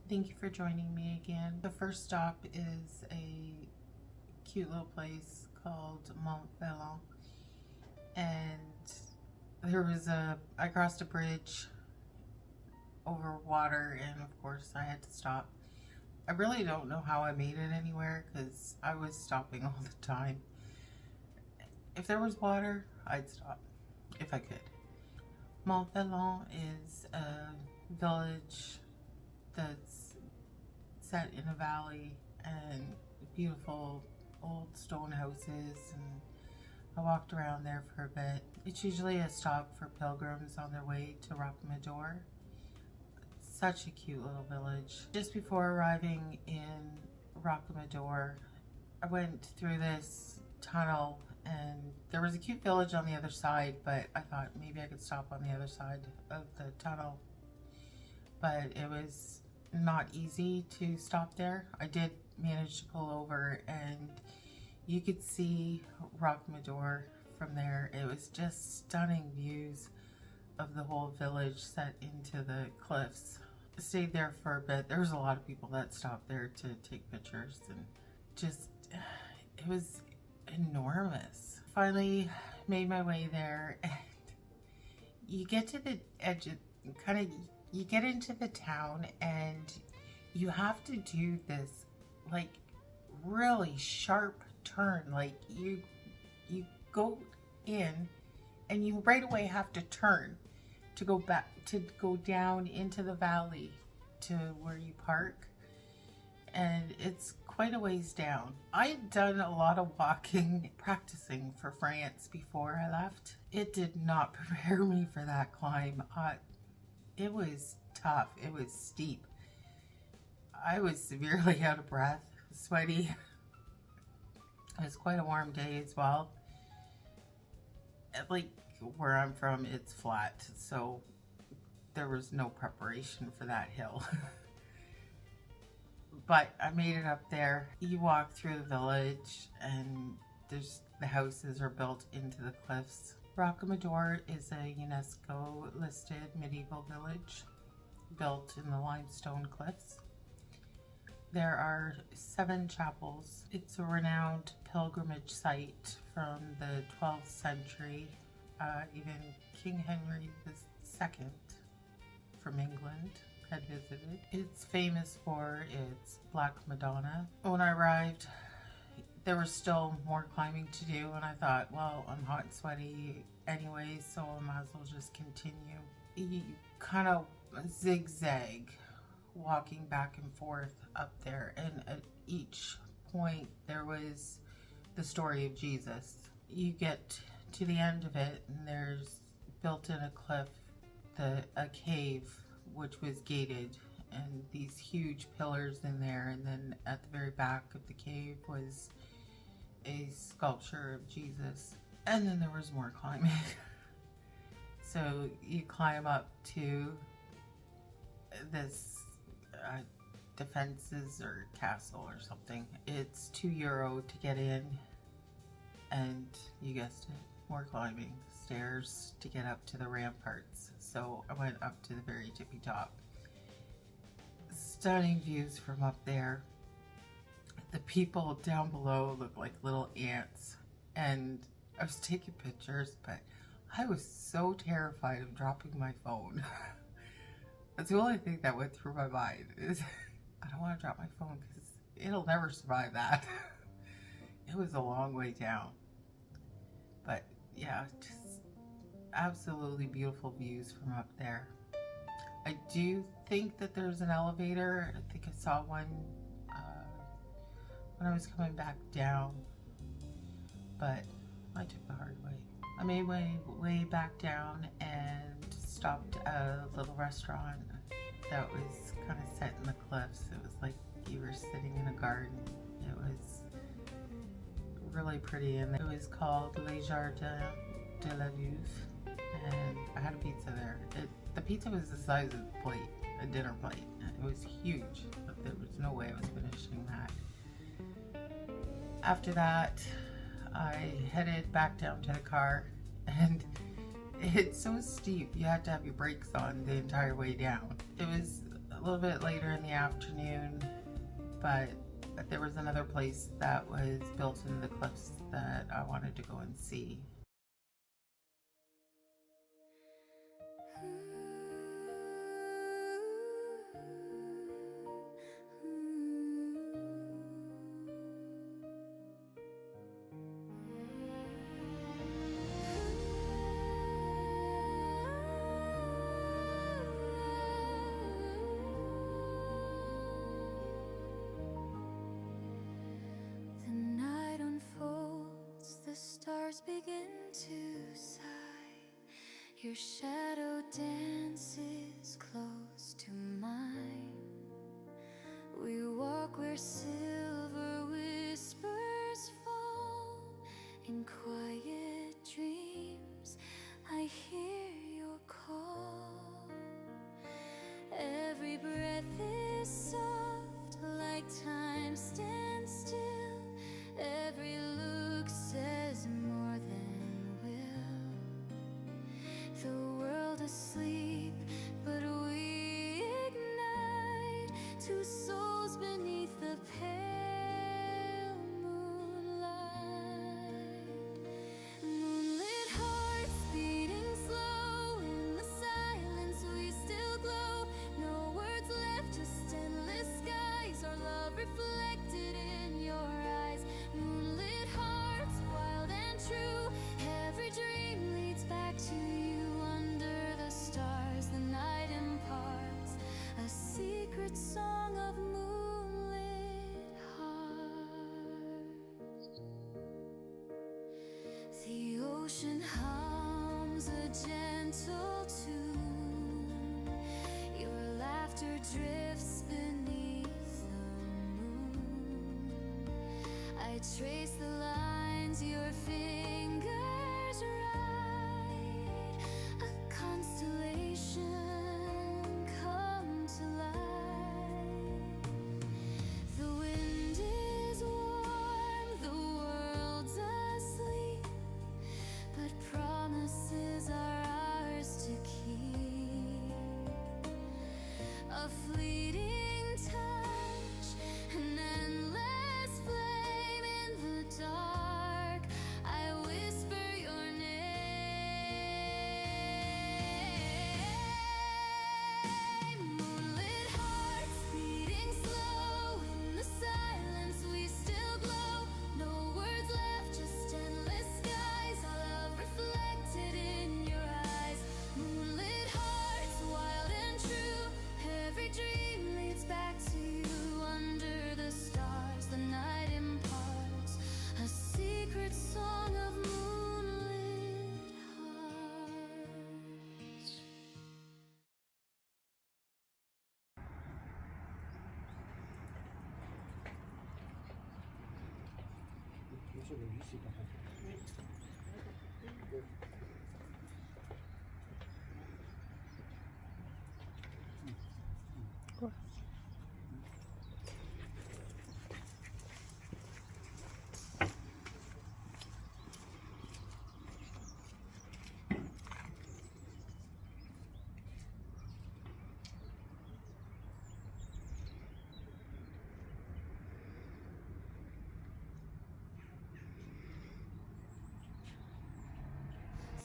Thank you for joining me again. The first stop is a cute little place called Montfelon, and I crossed a bridge over water, and of course I had to stop. I really don't know how I made it anywhere because I was stopping all the time. If there was water, I'd stop if I could. Montfelon is a village that's set in a valley and beautiful old stone houses, and I walked around there for a bit. It's usually a stop for pilgrims on their way to Rocamadour. Such a cute little village. Just before arriving in Rocamadour, I went through this tunnel and there was a cute village on the other side, but I thought maybe I could stop on the other side of the tunnel. But it was not easy to stop there. I did manage to pull over and you could see Rocamadour from there. It was just stunning views of the whole village set into the cliffs. I stayed there for a bit. There was a lot of people that stopped there to take pictures, and just, it was enormous. Finally made my way there, and you get to the edge of, you get into the town, and you have to do this like really sharp turn. Like you go in and you right away have to turn to go back, to go down into the valley to where you park, and it's quite a ways down. I had done a lot of walking, practicing for France before I left. It did not prepare me for that climb. It was tough. It was steep. I was severely out of breath, sweaty. It was quite a warm day as well. Like where I'm from, it's flat, so there was no preparation for that hill. But I made it up there. You walk through the village and the houses are built into the cliffs. Rocamadour is a UNESCO listed medieval village built in the limestone cliffs. There are 7 chapels. It's a renowned pilgrimage site from the 12th century. Even King Henry II from England had visited. It's famous for its Black Madonna. When I arrived, there was still more climbing to do, and I thought, well, I'm hot and sweaty anyway, so I might as well just continue. You kind of zigzag walking back and forth up there, and at each point there was the story of Jesus. You get to the end of it, and there's built in a cliff a cave which was gated, and these huge pillars in there, and then at the very back of the cave was a sculpture of Jesus, and then there was more climbing. So you climb up to this defenses or castle or something. It's €2 to get in, and you guessed it, more climbing, stairs to get up to the ramparts. So I went up to the very tippy top. Stunning views from up there. The people down below look like little ants, and I was taking pictures, but I was so terrified of dropping my phone. That's the only thing that went through my mind, is I don't want to drop my phone because it'll never survive that. It was a long way down. But yeah, just absolutely beautiful views from up there. I do think that there's an elevator. I think I saw one when I was coming back down, but I took the hard way. I made my way back down and stopped at a little restaurant that was kind of set in the cliffs. It was like you were sitting in a garden. It was really pretty, and it was called Les Jardins de la Veuve, and I had a pizza there. The pizza was the size of a plate, a dinner plate. It was huge, but there was no way I was finishing that. After that, I headed back down to the car, and it's so steep you had to have your brakes on the entire way down. It was little bit later in the afternoon, but there was another place that was built in the cliffs that I wanted to go and see. Begin to sigh. Your shadow dances close to mine. We walk where silver whispers fall. In quiet dreams I hear your call. Every breath is soft, like time stands still. Every look says more than will. The world asleep, but we ignite. Two souls beneath the pale moonlight. Moonlit hearts beating slow. In the silence we still glow. No words left, just endless skies. Our love reflected in your eyes. Moonlit hearts, wild and true. Every dream leads back to you. Under the stars, the night imparts a secret song of moonlit hearts. The ocean hums a gentle tune. Your laughter drifts beneath the moon. I trace the lines your fingers write. A constellation come to life. The wind is warm, the world's asleep, but promises are ours to keep. A fleeting touch, an endless flame in the dark. I whisper your name. Moonlit hearts beating slow. In the silence we still glow. No words left, just endless skies. Our love reflected in your eyes. Moonlit hearts, wild and true. Every dream leads back to you. Under the stars, the night imparts a secret song of moonlit hearts.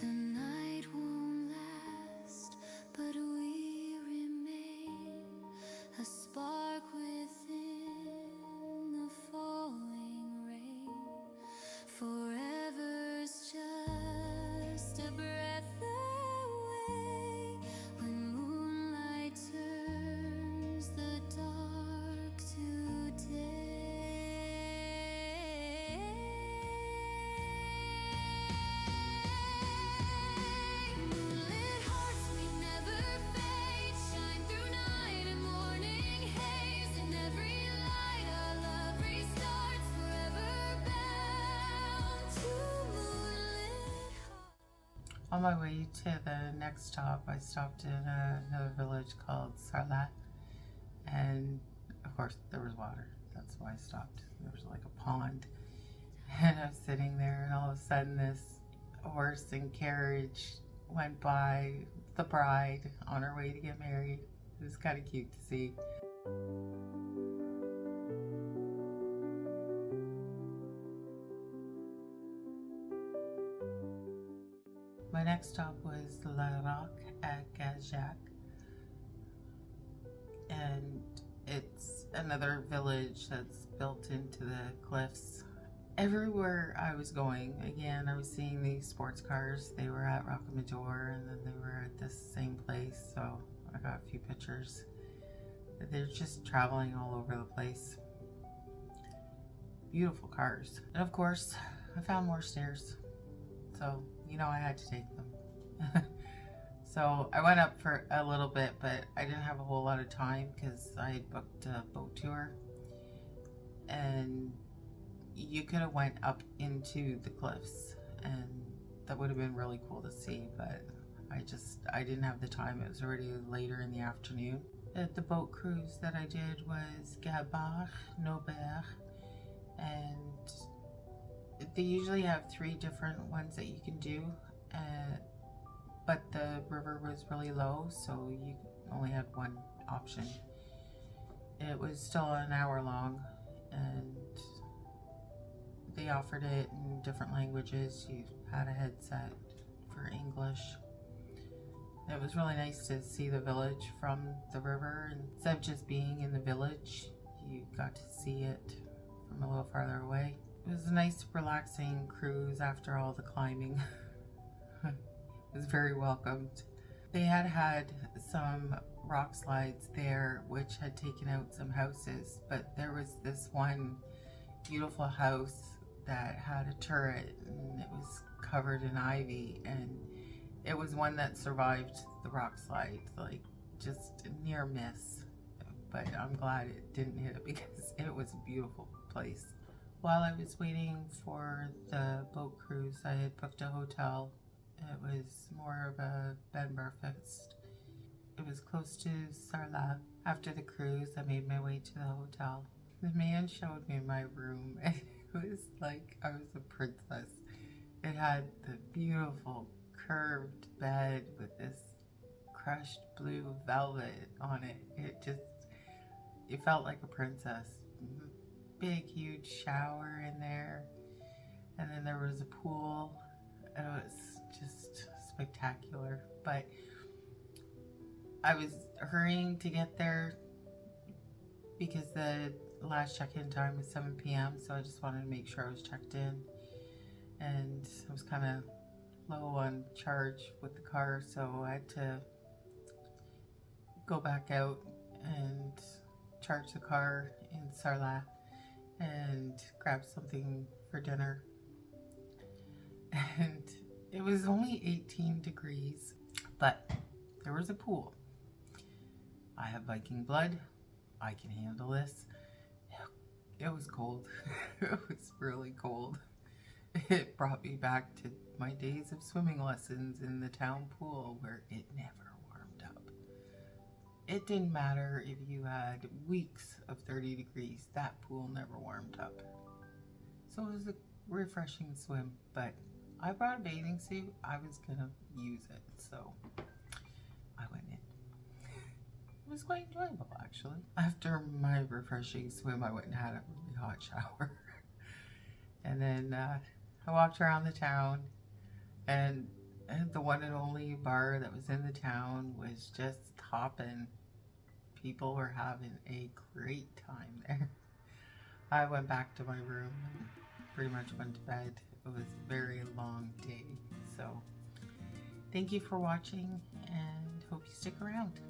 The night won't last, but we remain. A spark within the falling rain. Forever's just a breath away. When moonlight turns the dark to day. Moonlit hearts, we never fade. Shine through night and morning haze. In every light our love restarts. Forever bound to moonlit hearts. On my way to the next stop, I stopped in another village called Sarlat, and of course there was water. That's why I stopped. There was like a pond, and I was sitting there, and all of a sudden this horse and carriage went by the bride on her way to get married. It was kind of cute to see. My next stop was La-Roque-Gageac, and it's another village that's built into the cliffs. Everywhere I was going, again, I was seeing these sports cars. They were at Rocamadour, and then they were at this same place, so I got a few pictures. They're just traveling all over the place. Beautiful cars. And of course, I found more stairs, so you know I had to take them. So I went up for a little bit, but I didn't have a whole lot of time because I had booked a boat tour, and you could have went up into the cliffs, and that would have been really cool to see, but I didn't have the time. It was already later in the afternoon. The boat cruise that I did was Gabar, Nobert, and they usually have 3 different ones that you can do, but the river was really low, so you only had one option. It was still an hour long, and they offered it in different languages. You had a headset for English. It was really nice to see the village from the river. Instead of just being in the village, you got to see it from a little farther away. It was a nice, relaxing cruise after all the climbing. It was very welcomed. They had some rock slides there which had taken out some houses, but there was this one beautiful house that had a turret, and it was covered in ivy, and it was one that survived the rock slide, like just a near miss. But I'm glad it didn't hit it because it was a beautiful place. While I was waiting for the boat cruise, I had booked a hotel. It was more of a bed and breakfast. It was close to Sarlat. After the cruise, I made my way to the hotel. The man showed me my room, and it was like I was a princess. It had the beautiful curved bed with this crushed blue velvet on it. It felt like a princess. Big, huge shower in there, and then there was a pool. It was just spectacular, but I was hurrying to get there because the last check-in time was 7 p.m. so I just wanted to make sure I was checked in, and I was kind of low on charge with the car, so I had to go back out and charge the car in Sarlat and grab something for dinner. And it was only 18 degrees, but there was a pool. I have Viking blood. I can handle this. It was cold. It was really cold. It brought me back to my days of swimming lessons in the town pool where it never warmed up. It didn't matter if you had weeks of 30 degrees, that pool never warmed up. So it was a refreshing swim, but I brought a bathing suit. I was gonna use it, so I went in. It was quite enjoyable, actually. After my refreshing swim, I went and had a really hot shower. And then I walked around the town, and the one and only bar that was in the town was just hopping. People were having a great time there. I went back to my room and pretty much went to bed. It was a very long day. So thank you for watching, and hope you stick around.